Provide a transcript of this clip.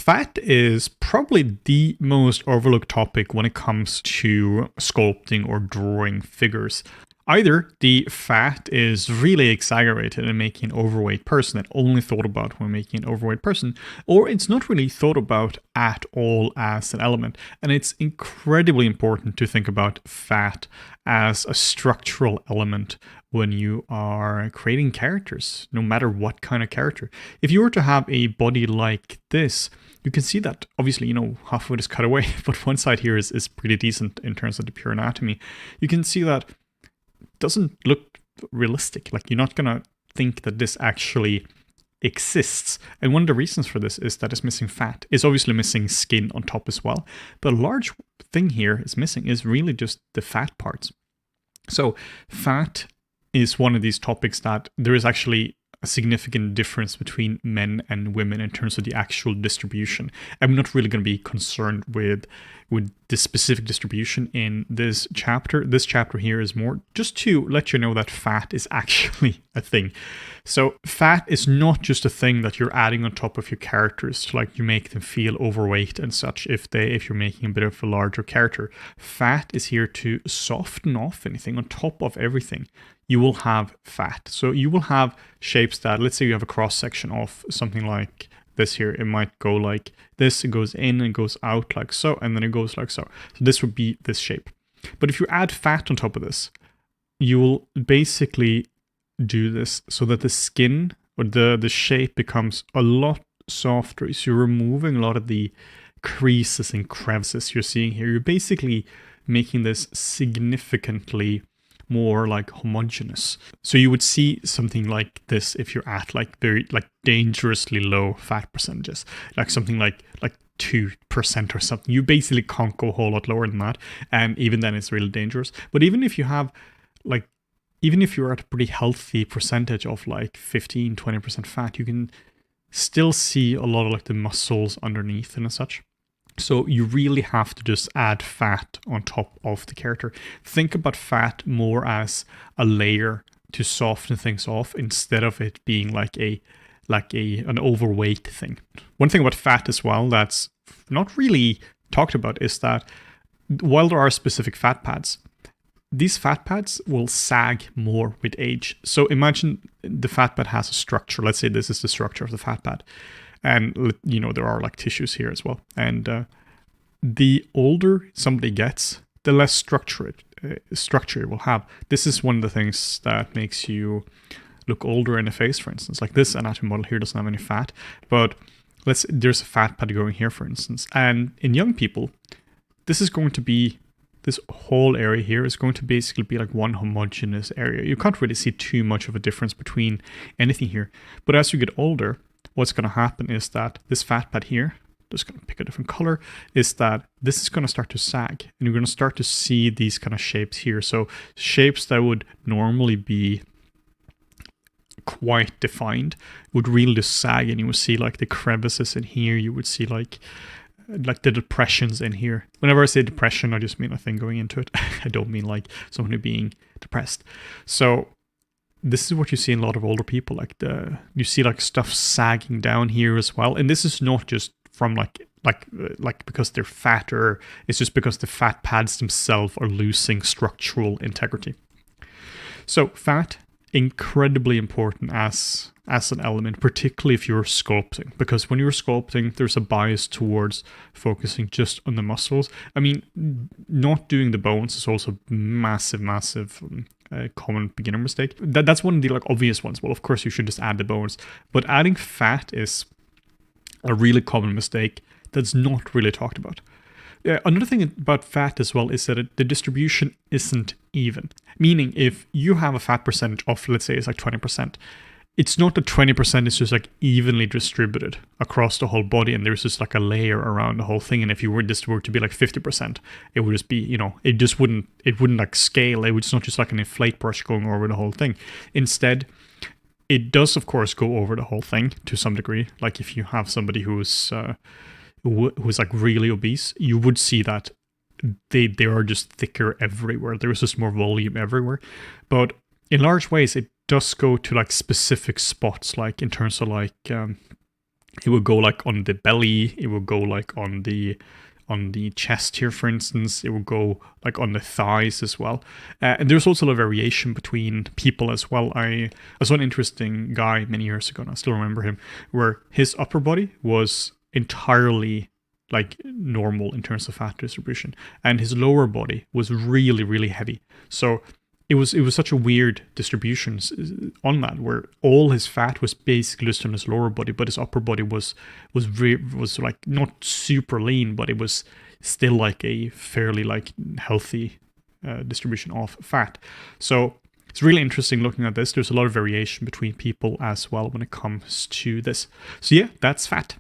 Fat is probably the most overlooked topic when it comes to sculpting or drawing figures. Either the fat is really exaggerated and making an overweight person and only thought about when making an overweight person, or it's not really thought about at all as an element. And it's incredibly important to think about fat as a structural element when you are creating characters, no matter what kind of character. If you were to have a body like this, you can see that obviously, half of it is cut away, but one side here is pretty decent in terms of the pure anatomy. You can see that doesn't look realistic. Like, you're not gonna think that this actually exists. And one of the reasons for this is that it's missing fat. It's obviously missing skin on top as well. But a large thing here is missing is really just the fat parts. So fat is one of these topics that there is actually a significant difference between men and women in terms of the actual distribution. I'm not really going to be concerned with the specific distribution in this chapter. This chapter here is more just to let you know that fat is actually a thing. So fat is not just a thing that you're adding on top of your characters to you make them feel overweight and such if you're making a bit of a larger character. Fat is here to soften off anything on top of everything. You will have fat. So you will have shapes that, let's say you have a cross section of something like this here. It might go like this, it goes in and goes out like so, and then it goes like so. So this would be this shape. But if you add fat on top of this, you will basically do this so that the skin or the shape becomes a lot softer. So you're removing a lot of the creases and crevices you're seeing here. You're basically making this significantly more homogeneous. So you would see something like this if you're at very dangerously low fat percentages, something like 2% or something. You basically can't go a whole lot lower than that, and even then it's really dangerous. But even if you have even if you're at a pretty healthy percentage of 15-20% fat, you can still see a lot of the muscles underneath and such. So you really have to just add fat on top of the character. Think about fat more as a layer to soften things off instead of it being an overweight thing. One thing about fat as well that's not really talked about is that while there are specific fat pads, these fat pads will sag more with age. So imagine the fat pad has a structure. Let's say this is the structure of the fat pad. And, there are tissues here as well. And the older somebody gets, the less structure it will have. This is one of the things that makes you look older in the face, for instance. Like this anatomy model here doesn't have any fat, but there's a fat pad going here, for instance. And in young people, this whole area here is going to basically be one homogeneous area. You can't really see too much of a difference between anything here. But as you get older, what's going to happen is that this fat pad here, just going to pick a different color, is that this is going to start to sag. And you're going to start to see these kind of shapes here. So shapes that would normally be quite defined would really just sag, and you would see the crevices in here. You would see the depressions in here. Whenever I say depression, I just mean a thing going into it. I don't mean someone being depressed. So this is what you see in a lot of older people. You see stuff sagging down here as well. And this is not just from because they're fatter. It's just because the fat pads themselves are losing structural integrity. So fat, incredibly important as an element, particularly if you're sculpting, because when you're sculpting, there's a bias towards focusing just on the muscles. I mean, not doing the bones is also massive common beginner mistake. That's one of the obvious ones. Well, of course you should just add the bones, but adding fat is a really common mistake that's not really talked about. Another thing about fat as well is that the distribution isn't even. Meaning, if you have a fat percentage of, let's say it's 20%, it's not that 20% is just evenly distributed across the whole body and there's just a layer around the whole thing. And if this were to be 50%, it would just be, it wouldn't scale. It would not just an inflate brush going over the whole thing. Instead, it does of course go over the whole thing to some degree. If you have somebody who's really obese, you would see that they are just thicker everywhere. There's just more volume everywhere. But in large ways, it does go to specific spots, in terms of It would go like on the belly, it would go like on the chest here, for instance. It will go like on the thighs as well. And there's also a variation between people as well. I saw an interesting guy many years ago, and I still remember him, where his upper body was entirely like normal in terms of fat distribution, and his lower body was really, really heavy. So it was such a weird distribution on that, where all his fat was basically just on his lower body, but his upper body was like not super lean, but it was still like a fairly like healthy distribution of fat. So it's really interesting looking at this. There's a lot of variation between people as well when it comes to this. So yeah, that's fat.